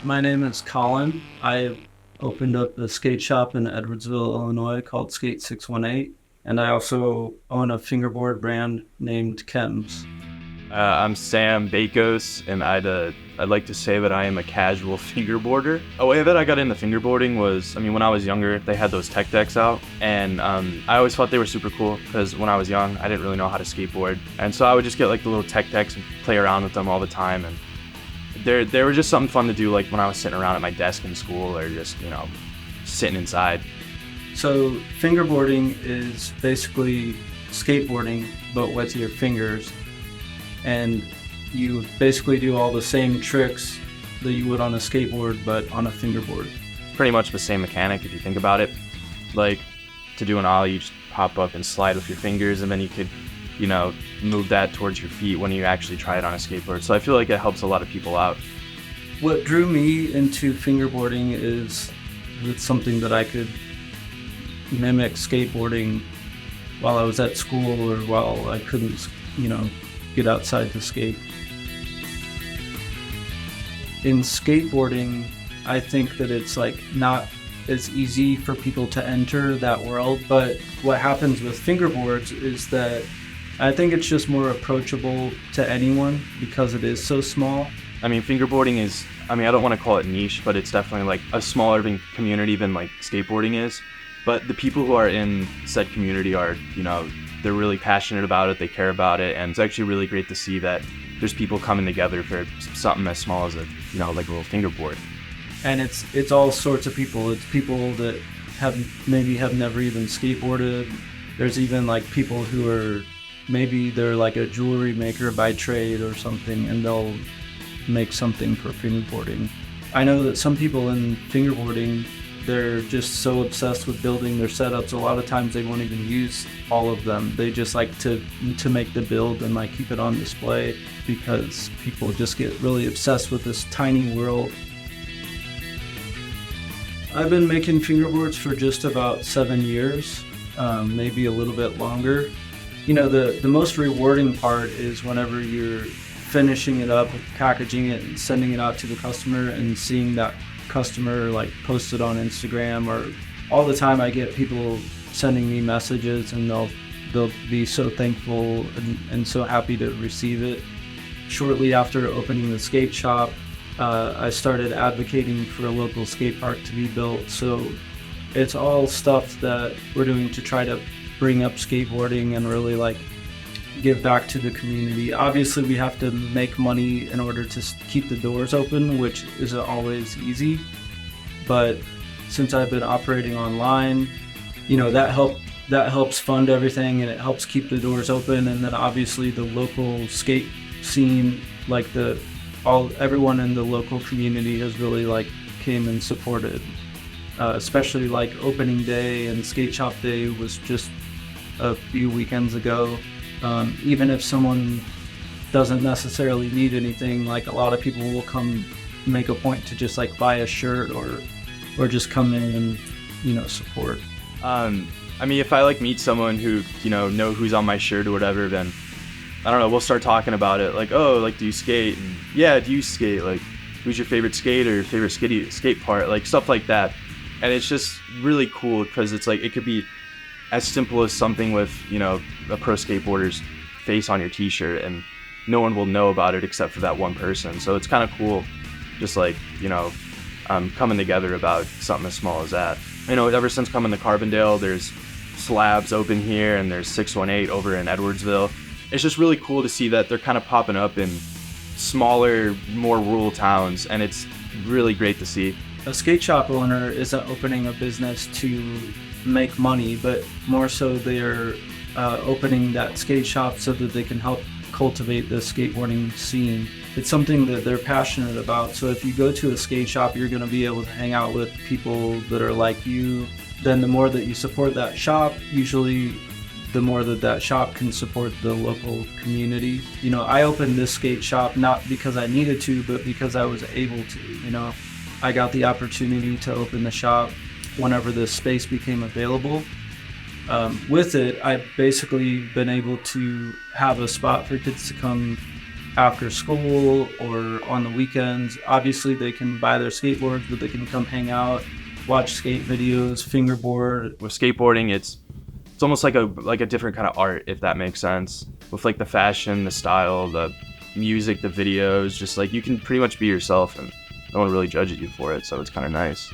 My name is Collin. I opened up a skate shop in Edwardsville, Illinois called Skate 618, and I also own a fingerboard brand named Chems. I'm Sam Bakos, and I'd like to say that I am a casual fingerboarder. A way that I got into fingerboarding was, when I was younger, they had those tech decks out, and I always thought they were super cool because when I was young, I didn't really know how to skateboard, and so I would just get like the little tech decks and play around with them all the time, and they were just something fun to do, like when I was sitting around at my desk in school or just sitting inside. So fingerboarding is basically skateboarding, but with your fingers. And you basically do all the same tricks that you would on a skateboard, but on a fingerboard. Pretty much the same mechanic if you think about it. Like to do an ollie, you just pop up and slide with your fingers, and then you could, move that towards your feet when you actually try it on a skateboard. So I feel like it helps a lot of people out. What drew me into fingerboarding is it's something that I could mimic skateboarding while I was at school or while I couldn't, get outside to skate. In skateboarding, I think that it's not as easy for people to enter that world, but what happens with fingerboards is that I think it's just more approachable to anyone because it is so small. Fingerboarding is, I don't want to call it niche, but it's definitely like a smaller community than like skateboarding is. But the people who are in said community are, they're really passionate about it, they care about it, and it's actually really great to see that there's people coming together for something as small as a little fingerboard. And it's all sorts of people. It's people that have never even skateboarded. There's even people who are, maybe they're like a jewelry maker by trade or something, and they'll make something for fingerboarding. I know that some people in fingerboarding, they're just so obsessed with building their setups. A lot of times they won't even use all of them. They just like to make the build and keep it on display because people just get really obsessed with this tiny world. I've been making fingerboards for just about 7 years, maybe a little bit longer. The most rewarding part is whenever you're finishing it up, packaging it, and sending it out to the customer and seeing that customer post it on Instagram. Or all the time I get people sending me messages and they'll be so thankful and so happy to receive it. Shortly after opening the skate shop, I started advocating for a local skate park to be built. So it's all stuff that we're doing to try to bring up skateboarding and really give back to the community. Obviously, we have to make money in order to keep the doors open, which isn't always easy. But since I've been operating online, that helps fund everything, and it helps keep the doors open. And then obviously the local skate scene, everyone in the local community has really came and supported. Especially opening day and skate shop day was just a few weekends ago. Even if someone doesn't necessarily need anything, a lot of people will come make a point to just buy a shirt or just come in and support. If I meet someone who know who's on my shirt or whatever, then I don't know, we'll start talking about it. Do you skate? And, yeah, do you skate? Who's your favorite skater, favorite skate part? Stuff like that. And it's just really cool because it's it could be as simple as something with, a pro skateboarder's face on your t-shirt, and no one will know about it except for that one person. So it's kind of cool, just coming together about something as small as that. Ever since coming to Carbondale, there's Slabs open here, and there's 618 over in Edwardsville. It's just really cool to see that they're kind of popping up in smaller, more rural towns, and it's really great to see. A skate shop owner isn't opening a business to make money, but more so they're opening that skate shop so that they can help cultivate the skateboarding scene. It's something that they're passionate about. So if you go to a skate shop, you're going to be able to hang out with people that are like you. Then the more that you support that shop, usually the more that shop can support the local community. I opened this skate shop not because I needed to, but because I was able to. I got the opportunity to open the shop whenever the space became available. With it, I've basically been able to have a spot for kids to come after school or on the weekends. Obviously, they can buy their skateboards, but they can come hang out, watch skate videos, fingerboard. With skateboarding, it's almost like a different kind of art, if that makes sense. With like the fashion, the style, the music, the videos, just like you can pretty much be yourself and no one really judges you for it, so it's kind of nice.